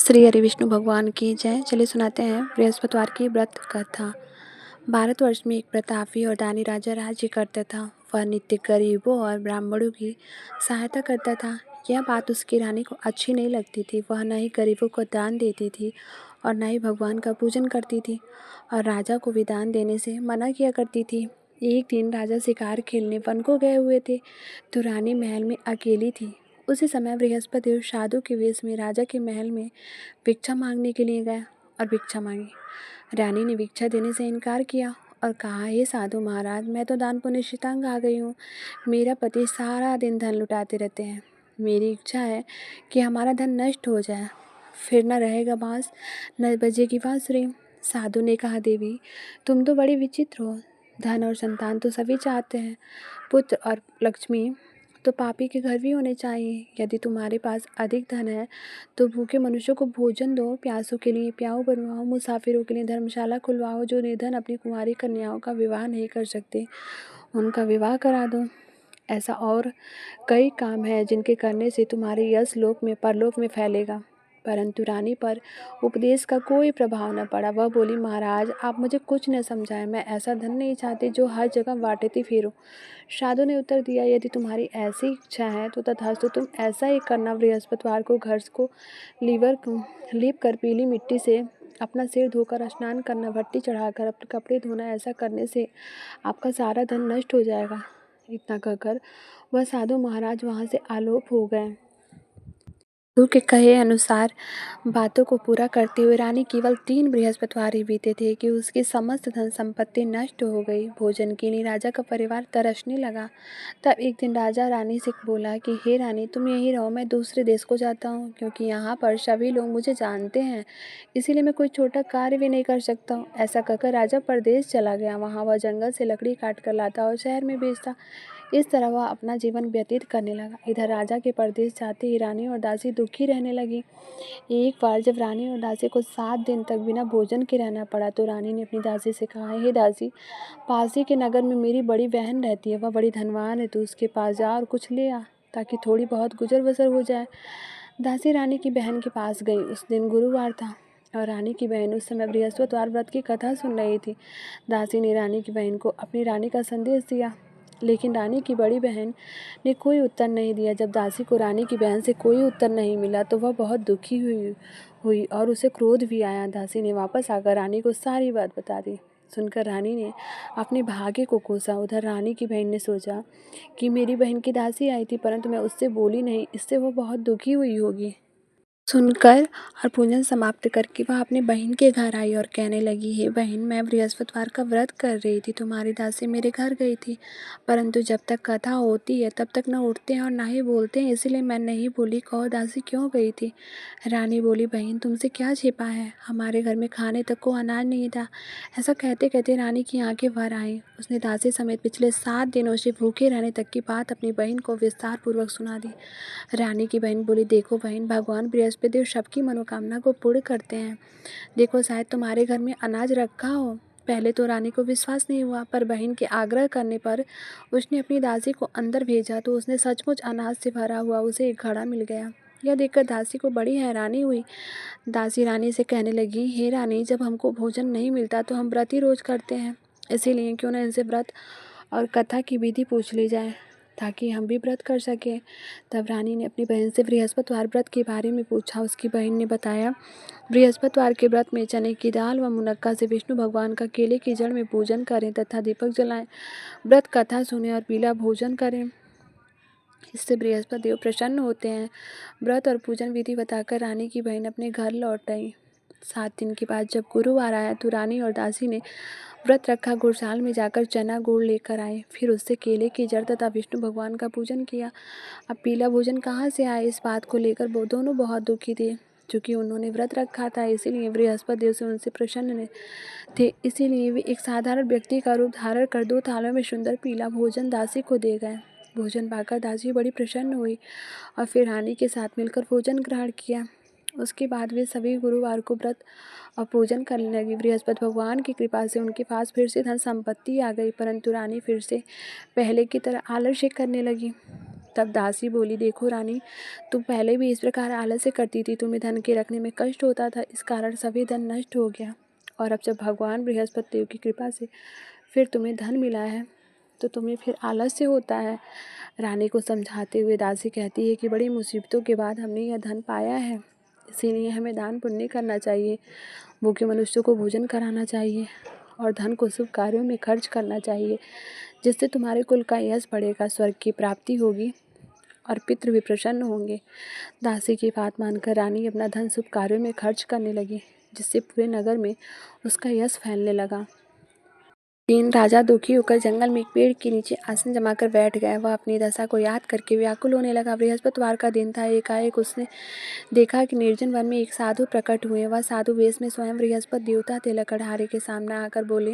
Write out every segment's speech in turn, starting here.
श्री हरि विष्णु भगवान की जय। चलिए सुनाते हैं बृहस्पतिवार की व्रत कथा। भारतवर्ष में एक प्रतापी और दानी राजा राज्य करता था। वह नित्य गरीबों और ब्राह्मणों की सहायता करता था। यह बात उसकी रानी को अच्छी नहीं लगती थी। वह न ही गरीबों को दान देती थी और न ही भगवान का पूजन करती थी और राजा को भी दान देने से मना किया करती थी। एक दिन राजा शिकार खेलने वन को गए हुए थे तो रानी महल में अकेली थी। उसी समय बृहस्पति साधु के वेश में राजा के महल में भिक्षा मांगने के लिए गया और भिक्षा मांगी। रानी ने भिक्षा देने से इनकार किया और कहा, हे साधु महाराज, मैं तो दान पुण्य से तंग आ गई हूँ। मेरा पति सारा दिन धन लुटाते रहते हैं। मेरी इच्छा है कि हमारा धन नष्ट हो जाए, फिर न रहेगा बांस न बजेगी बांसुरी। साधु ने कहा, देवी तुम तो बड़ी विचित्र हो। धन और संतान तो सभी चाहते हैं, पुत्र और लक्ष्मी तो पापी के घर भी होने चाहिए। यदि तुम्हारे पास अधिक धन है तो भूखे मनुष्यों को भोजन दो, प्यासों के लिए प्याऊ बनवाओ, मुसाफिरों के लिए धर्मशाला खुलवाओ। जो निर्धन अपनी कुंवारी कन्याओं का विवाह नहीं कर सकते उनका विवाह करा दो। ऐसा और कई काम हैं जिनके करने से तुम्हारे यश लोक में परलोक में फैलेगा। परंतु रानी पर उपदेश का कोई प्रभाव न पड़ा। वह बोली, महाराज आप मुझे कुछ न समझाएं, मैं ऐसा धन नहीं चाहती जो हर जगह बांटती फिरूं। साधु ने उत्तर दिया, यदि तुम्हारी ऐसी इच्छा है तो तथास्तु, तुम ऐसा ही करना। बृहस्पतिवार को घर को लीप कर पीली मिट्टी से अपना सिर धोकर स्नान करना, भट्टी चढ़ाकर अपने कपड़े धोना। ऐसा करने से आपका सारा धन नष्ट हो जाएगा। इतना कहकर वह साधु महाराज वहाँ से आलोप हो गए। साधु के कहे अनुसार बातों को पूरा करते हुए रानी केवल 3 बृहस्पतिवार ही बीते थे कि उसकी समस्त धन संपत्ति नष्ट हो गई। भोजन के लिए राजा का परिवार तरसने लगा। तब एक दिन राजा रानी से बोला कि हे रानी, तुम यहीं रहो, मैं दूसरे देश को जाता हूँ, क्योंकि यहाँ पर सभी लोग मुझे जानते हैं, इसीलिए मैं कोई छोटा कार्य भी नहीं कर सकता हूँ। ऐसा कहकर राजा परदेश चला गया। वहाँ वह जंगल से लकड़ी काट कर लाता और शहर में बेचता। इस तरह वह अपना जीवन व्यतीत करने लगा। इधर राजा के परदेश जाते ही रानी और दासी दुखी रहने लगी। एक बार जब रानी और दासी को 7 दिन तक बिना भोजन के रहना पड़ा तो रानी ने अपनी दासी से कहा, हे दासी, पास ही के नगर में मेरी बड़ी बहन रहती है, वह बड़ी धनवान है, तो उसके पास जा और कुछ ले आ ताकि थोड़ी बहुत गुजर बसर हो जाए। दासी रानी की बहन के पास गई। उस दिन गुरुवार था और रानी की बहन उस समय बृहस्पतिवार व्रत की कथा सुन रही थी। दासी ने रानी की बहन को अपनी रानी का संदेश दिया, लेकिन रानी की बड़ी बहन ने कोई उत्तर नहीं दिया। जब दासी को रानी की बहन से कोई उत्तर नहीं मिला तो वह बहुत दुखी हुई और उसे क्रोध भी आया। दासी ने वापस आकर रानी को सारी बात बता दी। सुनकर रानी ने अपने भाग्य को कोसा। उधर रानी की बहन ने सोचा कि मेरी बहन की दासी आई थी, परंतु मैं उससे बोली नहीं, इससे वो बहुत दुखी हुई होगी। सुनकर और पूजन समाप्त करके वह अपनी बहन के घर आई और कहने लगी, हे बहन, मैं बृहस्पतिवार का व्रत कर रही थी, तुम्हारी दासी मेरे घर गई थी, परंतु जब तक कथा होती है तब तक न उठते हैं और ना ही बोलते हैं, इसलिए मैं नहीं बोली। कहो दासी क्यों गई थी? रानी बोली, बहन तुमसे क्या छिपा है, हमारे घर में खाने तक को अनाज नहीं था। ऐसा कहते कहते रानी की आंखें भर आईं। उसने दासी समेत पिछले 7 दिनों से भूखे रहने तक की बात अपनी बहन को विस्तार पूर्वक सुना दी। रानी की बहन बोली, देखो बहन, भगवान बृहस्पति सबकी मनोकामना को पूर्ण करते हैं। देखो, शायद तुम्हारे घर में अनाज रखा हो। पहले तो रानी को विश्वास नहीं हुआ, पर बहन के आग्रह करने पर उसने अपनी दासी को अंदर भेजा तो उसने सचमुच अनाज से भरा हुआ उसे एक घड़ा मिल गया। यह देखकर दासी को बड़ी हैरानी हुई। दासी रानी से कहने लगी, हे रानी, जब हमको भोजन नहीं मिलता तो हम व्रत ही रोज करते हैं, इसीलिए क्यों न इनसे व्रत और कथा की विधि पूछ ली जाए ताकि हम भी व्रत कर सकें। तब रानी ने अपनी बहन से बृहस्पतिवार व्रत के बारे में पूछा। उसकी बहन ने बताया, बृहस्पतिवार के व्रत में चने की दाल व मुनक्का से विष्णु भगवान का केले की जड़ में पूजन करें तथा दीपक जलाएं, व्रत कथा सुने और पीला भोजन करें, इससे बृहस्पति देव प्रसन्न होते हैं। व्रत और पूजन विधि बताकर रानी की बहन अपने घर लौट आई। 7 दिन के बाद जब गुरुवार आया तो रानी और दासी ने व्रत रखा। गुड़साल में जाकर चना गुड़ लेकर आए, फिर उससे केले की जड़ तथा विष्णु भगवान का पूजन किया। अब पीला भोजन कहाँ से आए, इस बात को लेकर वो दोनों बहुत दुखी थे। चूँकि उन्होंने व्रत रखा था, इसीलिए बृहस्पति देव से उनसे प्रसन्न थे, इसीलिए वे एक साधारण व्यक्ति का रूप धारण कर 2 थालों में सुंदर पीला भोजन दासी को दे गए। भोजन पाकर दासी बड़ी प्रसन्न हुई और फिर रानी के साथ मिलकर भोजन ग्रहण किया। उसके बाद वे सभी गुरुवार को व्रत और पूजन करने लगी। बृहस्पति भगवान की कृपा से उनके पास फिर से धन संपत्ति आ गई, परंतु रानी फिर से पहले की तरह आलस्य करने लगी। तब दासी बोली, देखो रानी, तुम पहले भी इस प्रकार आलस्य करती थी, तुम्हें धन के रखने में कष्ट होता था, इस कारण सभी धन नष्ट हो गया। और अब जब भगवान बृहस्पति देव की कृपा से फिर तुम्हें धन मिला है तो तुम्हें फिर आलस्य होता है। रानी को समझाते हुए दासी कहती है कि बड़ी मुसीबतों के बाद हमने यह धन पाया है, इसीलिए हमें दान पुण्य करना चाहिए, भूखे मनुष्यों को भोजन कराना चाहिए और धन को शुभ कार्यों में खर्च करना चाहिए, जिससे तुम्हारे कुल का यश बढ़ेगा, स्वर्ग की प्राप्ति होगी और पितृ भी प्रसन्न होंगे। दासी की बात मानकर रानी अपना धन शुभ कार्यों में खर्च करने लगी, जिससे पूरे नगर में उसका यश फैलने लगा। तीन राजा दुखी होकर जंगल में एक पेड़ के नीचे आसन जमाकर बैठ गए। वह अपनी दशा को याद करके व्याकुल होने लगा। बृहस्पतिवार का दिन था। एकाएक उसने देखा कि निर्जन वन में एक साधु प्रकट हुए। वह साधु वेश में स्वयं बृहस्पति देवता थे। लकड़हारे के सामने आकर बोले,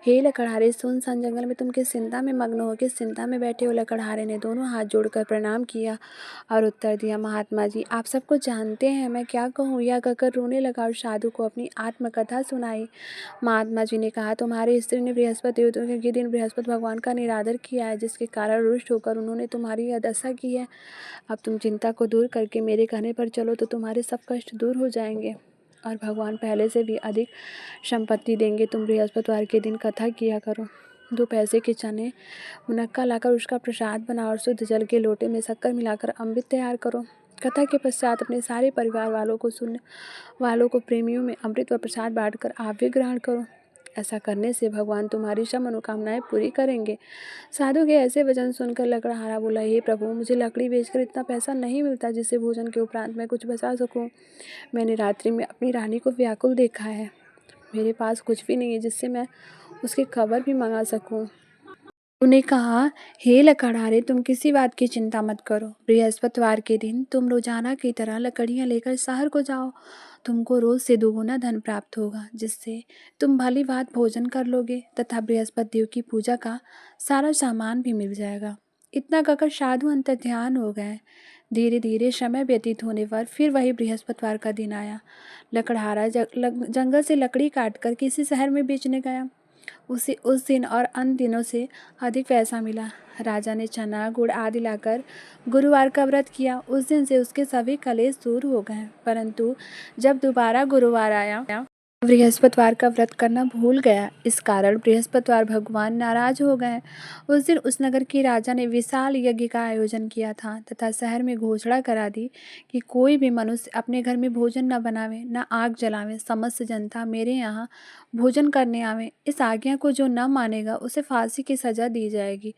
हे लकड़हारे, सुनसान जंगल में तुम किस चिंता में मग्न हो, किस चिंता में बैठे हो। लकड़हारे ने दोनों हाथ जोड़कर प्रणाम किया और उत्तर दिया, महात्मा जी, आप सब कुछ जानते हैं, मैं क्या कहूँ। यह कहकर रोने लगा और साधु को अपनी आत्मकथा सुनाई। महात्मा जी ने कहा, तुम्हारी स्त्री ने बृहस्पति देवता के दिन बृहस्पति भगवान का निरादर किया है, जिसके कारण रुष्ट होकर उन्होंने तुम्हारी यह दशा की है। अब तुम चिंता को दूर करके मेरे कहने पर चलो तो तुम्हारे सब कष्ट दूर हो जाएंगे और भगवान पहले से भी अधिक संपत्ति देंगे। तुम बृहस्पतिवार के दिन कथा किया करो। 2 पैसे के चने मुनक्का लाकर उसका प्रसाद बनाओ और शुद्ध जल के लोटे में शक्कर मिलाकर अमृत तैयार करो। कथा के पश्चात अपने सारे परिवार वालों को, सुनने वालों को, प्रेमियों में अमृत व प्रसाद बांटकर आप भी ग्रहण करो। ऐसा करने से भगवान तुम्हारी सब मनोकामनाएं पूरी करेंगे। साधु के ऐसे वचन सुनकर लकड़हारा बोला, हे प्रभु, मुझे लकड़ी बेचकर इतना पैसा नहीं मिलता जिससे भोजन के उपरांत मैं कुछ बचा सकूं। मैंने रात्रि में अपनी रानी को व्याकुल देखा है। मेरे पास कुछ भी नहीं है जिससे मैं उसकी खबर भी मंगा सकूं। उन्हें कहा, हे लकड़हारे, तुम किसी बात की चिंता मत करो। बृहस्पतिवार के दिन तुम रोजाना की तरह लकड़ियां लेकर शहर को जाओ। तुमको रोज से 2 गुना धन प्राप्त होगा, जिससे तुम भली बात भोजन कर लोगे तथा बृहस्पति देव की पूजा का सारा सामान भी मिल जाएगा। इतना कहकर साधु अंतर्ध्यान हो गए। धीरे धीरे समय व्यतीत होने पर फिर वही बृहस्पतिवार का दिन आया। लकड़हारा जंगल से लकड़ी काटकर किसी शहर में बेचने गया। उसे उस दिन और अन्य दिनों से अधिक पैसा मिला। राजा ने चना गुड़ आदि लाकर गुरुवार का व्रत किया। उस दिन से उसके सभी कलेश दूर हो गए। परंतु जब दोबारा गुरुवार आया, बृहस्पतिवार का व्रत करना भूल गया। इस कारण बृहस्पतिवार भगवान नाराज हो गए। उस दिन उस नगर के राजा ने विशाल यज्ञ का आयोजन किया था तथा शहर में घोषणा करा दी कि कोई भी मनुष्य अपने घर में भोजन न बनावे, न आग जलावे। समस्त जनता मेरे यहाँ भोजन करने आवे। इस आज्ञा को जो न मानेगा उसे फांसी की सजा दी जाएगी।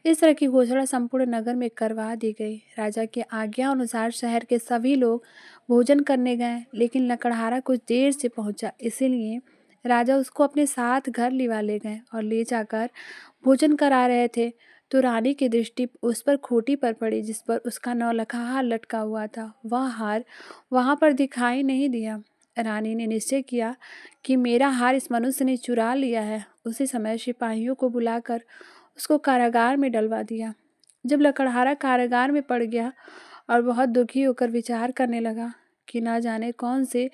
इस तरह की घोषणा संपूर्ण नगर में करवा दी गई। राजा की आज्ञा अनुसार शहर के सभी लोग भोजन करने गए, लेकिन लकड़हारा कुछ देर से पहुंचा, इसीलिए राजा उसको अपने साथ घर लिवा ले गए और ले जाकर भोजन करा रहे थे तो रानी की दृष्टि उस पर खूंटी पर पड़ी, जिस पर उसका नौलखा हार लटका हुआ था। वह हार वहां पर दिखाई नहीं दिया। रानी ने निश्चय किया कि मेरा हार इस मनुष्य ने चुरा लिया है। उसी समय सिपाहियों को बुलाकर उसको कारागार में डलवा दिया। जब लकड़हारा कारागार में पड़ गया और बहुत दुखी होकर विचार करने लगा कि न जाने कौन से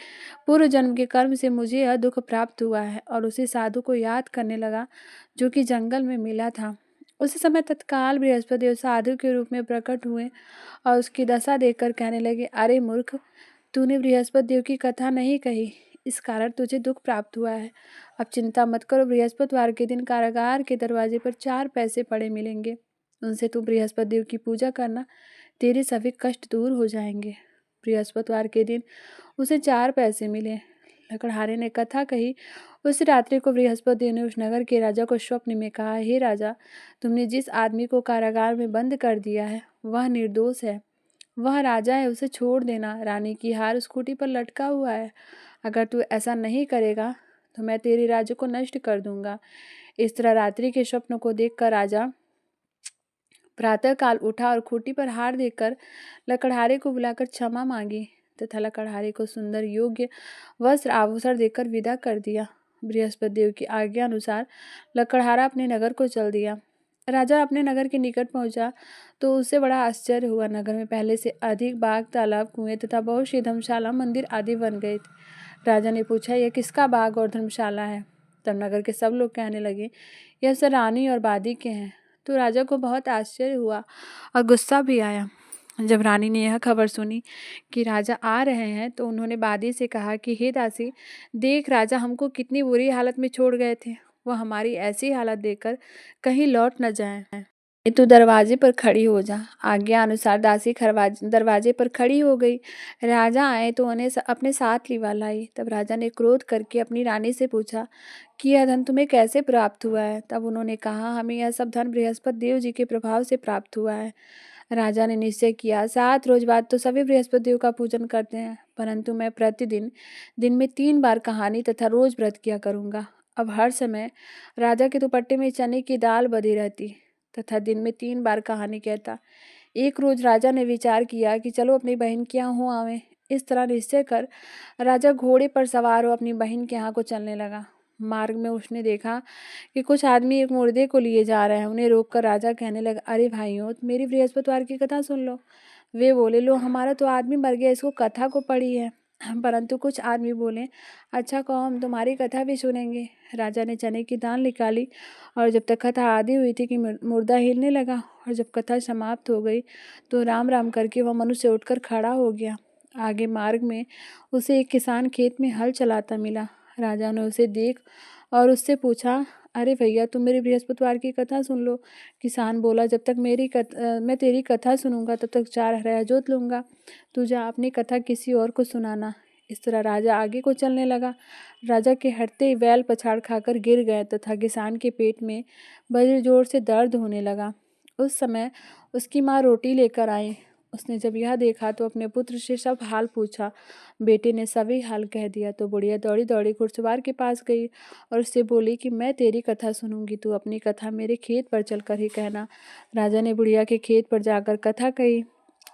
पूर्व जन्म के कर्म से मुझे यह दुख प्राप्त हुआ है, और उसी साधु को याद करने लगा जो कि जंगल में मिला था। उसी समय तत्काल बृहस्पति साधु के रूप में प्रकट हुए और उसकी दशा देखकर कहने लगे, अरे मूर्ख, तूने बृहस्पति देव की कथा नहीं कही, इस कारण तुझे दुख प्राप्त हुआ है। अब चिंता मत करो, बृहस्पतिवार के दिन कारागार के दरवाजे पर 4 पैसे पड़े मिलेंगे। उनसे तू बृहस्पति देव की पूजा करना, तेरे सभी कष्ट दूर हो जाएंगे। बृहस्पतिवार के दिन उसे 4 पैसे मिले। लकड़हारे ने कथा कही। उस रात्रि को बृहस्पति देव ने उस नगर के राजा को स्वप्न में कहा, हे राजा, तुमने जिस आदमी को कारागार में बंद कर दिया है वह निर्दोष है, वह राजा है, उसे छोड़ देना। रानी की हार उस खूंटी पर लटका हुआ है। अगर तू ऐसा नहीं करेगा तो मैं तेरे राज्य को नष्ट कर दूंगा। इस तरह रात्रि के स्वप्न को देखकर राजा प्रातःकाल उठा और खूंटी पर हार देकर लकड़हारे को बुलाकर क्षमा मांगी तथा लकड़हारे को सुंदर योग्य वस्त्र आभूषण देकर विदा कर दिया। बृहस्पति देव की आज्ञा अनुसार लकड़हारा अपने नगर को चल दिया। राजा अपने नगर के निकट पहुंचा तो उससे बड़ा आश्चर्य हुआ। नगर में पहले से अधिक बाग, तालाब, कुएं तथा बहुत सी धर्मशाला, मंदिर आदि बन गए थे। राजा ने पूछा, यह किसका बाग और धर्मशाला है? तब नगर के सब लोग कहने लगे, यह सब रानी और बादी के हैं। तो राजा को बहुत आश्चर्य हुआ और गुस्सा भी आया। जब रानी ने यह खबर सुनी कि राजा आ रहे हैं तो उन्होंने बादी से कहा कि हे दासी, देख राजा हमको कितनी बुरी हालत में छोड़ गए थे, वह हमारी ऐसी हालत देखकर कहीं लौट न जाए। तू दरवाजे पर खड़ी हो जा। आज्ञा अनुसार दासी दरवाजे पर खड़ी हो गई। राजा आए तो उन्हें अपने साथ लिवा लाई। तब राजा ने क्रोध करके अपनी रानी से पूछा कि यह धन तुम्हें कैसे प्राप्त हुआ है। तब उन्होंने कहा, हमें यह सब धन बृहस्पति देव जी के प्रभाव से प्राप्त हुआ है। राजा ने निश्चय किया, 7 रोज बाद तो सभी बृहस्पति देव का पूजन करते हैं, परंतु मैं प्रतिदिन दिन में 3 बार कहानी तथा रोज व्रत किया करूंगा। अब हर समय राजा के दुपट्टे में चने की दाल बधी रहती तथा दिन में 3 बार कहानी कहता। एक रोज राजा ने विचार किया कि चलो अपनी बहन के यहाँ हो आवे। इस तरह निश्चय कर राजा घोड़े पर सवार हो अपनी बहन के यहाँ को चलने लगा। मार्ग में उसने देखा कि कुछ आदमी एक मुर्दे को लिए जा रहे हैं। उन्हें रोककर राजा कहने लगा, अरे भाइयों, मेरी बृहस्पतिवार की कथा सुन लो। वे बोले, लो, हमारा तो आदमी मर गया, इसको कथा को पढ़ी है। परंतु कुछ आदमी बोले, अच्छा कहो, हम तुम्हारी कथा भी सुनेंगे। राजा ने चने की दाल निकाली और जब तक कथा आधी हुई थी कि मुर्दा हिलने लगा, और जब कथा समाप्त हो गई तो राम राम करके वह मनुष्य उठकर खड़ा हो गया। आगे मार्ग में उसे एक किसान खेत में हल चलाता मिला। राजा ने उसे देख और उससे पूछा, अरे भैया, तुम मेरी बृहस्पतिवार की कथा सुन लो। किसान बोला, जब तक मैं तेरी कथा सुनूंगा तब तक 4 हराया जोत लूंगा। तू जा अपनी कथा किसी और को सुनाना। इस तरह राजा आगे को चलने लगा। राजा के हटते ही बैल पछाड़ खाकर गिर गए तथा किसान के पेट में बड़े जोर से दर्द होने लगा। उस समय उसकी माँ रोटी लेकर आई। उसने जब यह देखा तो अपने पुत्र से सब हाल पूछा। बेटे ने सभी हाल कह दिया तो बुढ़िया दौड़ी दौड़ी घुड़सवार के पास गई और उससे बोली कि मैं तेरी कथा सुनूंगी, तू अपनी कथा मेरे खेत पर चलकर ही कहना। राजा ने बुढ़िया के खेत पर जाकर कथा कही,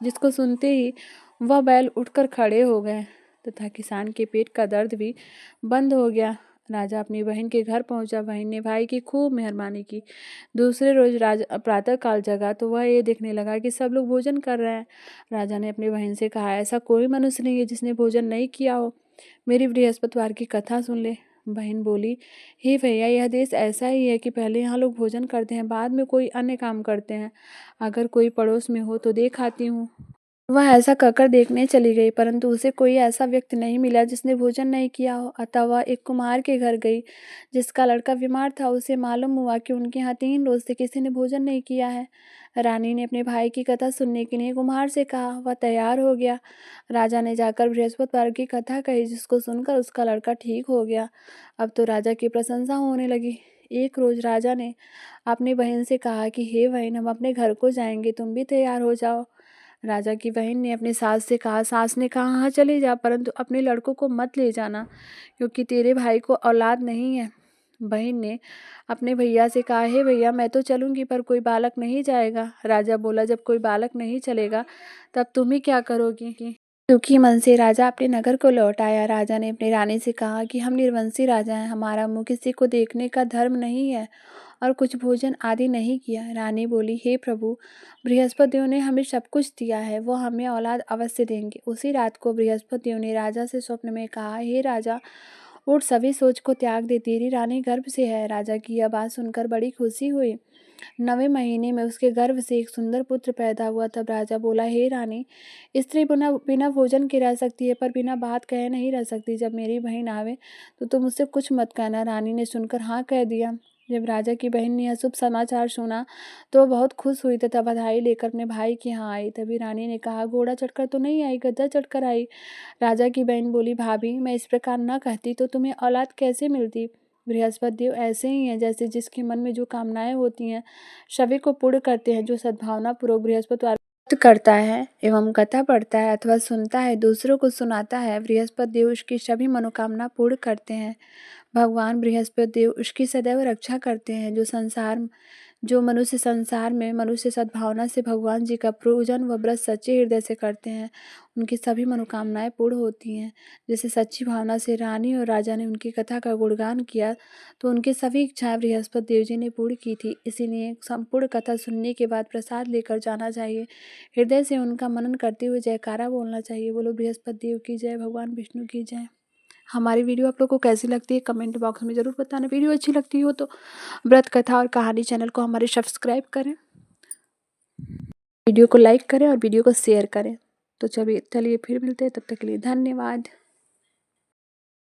जिसको सुनते ही वह बैल उठकर खड़े हो गए तथा किसान के पेट का दर्द भी बंद हो गया। राजा अपनी बहन के घर पहुंचा। बहन ने भाई की खूब मेहरबानी की। दूसरे रोज राजा प्रातःकाल जगा तो वह ये देखने लगा कि सब लोग भोजन कर रहे हैं। राजा ने अपनी बहन से कहा, ऐसा कोई मनुष्य नहीं है जिसने भोजन नहीं किया हो, मेरी बृहस्पतिवार की कथा सुन ले। बहन बोली, हे भैया, यह देश ऐसा ही है कि पहले यहाँ लोग भोजन करते हैं, बाद में कोई अन्य काम करते हैं। अगर कोई पड़ोस में हो तो देख आती हूँ। वह ऐसा कहकर देखने चली गई, परंतु उसे कोई ऐसा व्यक्ति नहीं मिला जिसने भोजन नहीं किया हो। अतः वह एक कुम्हार के घर गई जिसका लड़का बीमार था। उसे मालूम हुआ कि उनके यहाँ 3 रोज से किसी ने भोजन नहीं किया है। रानी ने अपने भाई की कथा सुनने के लिए कुम्हार से कहा। वह तैयार हो गया। राजा ने जाकर बृहस्पतिवार की कथा कही, जिसको सुनकर उसका लड़का ठीक हो गया। अब तो राजा की प्रशंसा होने लगी। एक रोज राजा ने अपनी बहन से कहा कि हे बहन, हम अपने घर को जाएंगे, तुम भी तैयार हो जाओ। राजा की बहन ने अपनी सास से कहा। सास ने कहा, हाँ चले जा, परंतु अपने लड़कों को मत ले जाना, क्योंकि तेरे भाई को औलाद नहीं है। बहन ने अपने भैया से कहा, हे भैया, मैं तो चलूंगी पर कोई बालक नहीं जाएगा। राजा बोला, जब कोई बालक नहीं चलेगा तब तुम ही क्या करोगी। दुखी मन से राजा अपने नगर को लौट आया। राजा ने अपनी रानी से कहा कि हम निर्वंशी राजा हैं, हमारा मुँह किसी को देखने का धर्म नहीं है और कुछ भोजन आदि नहीं किया। रानी बोली, हे प्रभु, बृहस्पति देव ने हमें सब कुछ दिया है, वो हमें औलाद अवश्य देंगे। उसी रात को बृहस्पति देव ने राजा से स्वप्न में कहा, हे राजा, उठ, सभी सोच को त्याग दे, तेरी रानी गर्भ से है। राजा की यह बात सुनकर बड़ी खुशी हुई। 9वें महीने में उसके गर्भ से एक सुंदर पुत्र पैदा हुआ। तब राजा बोला, हे रानी, स्त्री बिना बिना भोजन के रह सकती है, पर बिना बात कहे नहीं रह सकती। जब मेरी बहन आवे तो तुम उससे कुछ मत कहना। रानी ने सुनकर हाँ कह दिया। जब राजा की बहन ने यह शुभ समाचार सुना तो वह बहुत खुश हुई तथा बधाई लेकर अपने भाई के यहाँ आई। तभी रानी ने कहा, घोड़ा चढ़कर तो नहीं आई, गद्दा चढ़कर आई। राजा की बहन बोली, भाभी, मैं इस प्रकार न कहती तो तुम्हें औलाद कैसे मिलती। बृहस्पति देव ऐसे ही हैं, जैसे जिसके मन में जो कामनाएं होती हैं सभी को पूर्ण करते हैं। जो सद्भावना पूर्वक बृहस्पतिवार करता है एवं कथा पढ़ता है अथवा सुनता है, दूसरों को सुनाता है, बृहस्पति देव उसकी सभी मनोकामना पूर्ण करते हैं। भगवान बृहस्पति देव उसकी सदैव रक्षा करते हैं। जो मनुष्य संसार में मनुष्य सद्भावना से भगवान जी का पूजन व व्रत सच्चे हृदय से करते हैं, उनकी सभी मनोकामनाएं पूर्ण होती हैं। जैसे सच्ची भावना से रानी और राजा ने उनकी कथा का गुणगान किया तो उनकी सभी इच्छाएं बृहस्पति देव जी ने पूर्ण की थी। इसीलिए संपूर्ण कथा सुनने के बाद प्रसाद लेकर जाना चाहिए। हृदय से उनका मनन करते हुए जयकारा बोलना चाहिए। बोलो बृहस्पति देव की जय, भगवान विष्णु की जय। हमारी वीडियो आप लोगों को कैसी लगती है कमेंट बॉक्स में ज़रूर बताना। वीडियो अच्छी लगती हो तो व्रत कथा और कहानी चैनल को हमारे सब्सक्राइब करें, वीडियो को लाइक करें और वीडियो को शेयर करें। तो चलिए फिर मिलते हैं, तब तक के लिए धन्यवाद।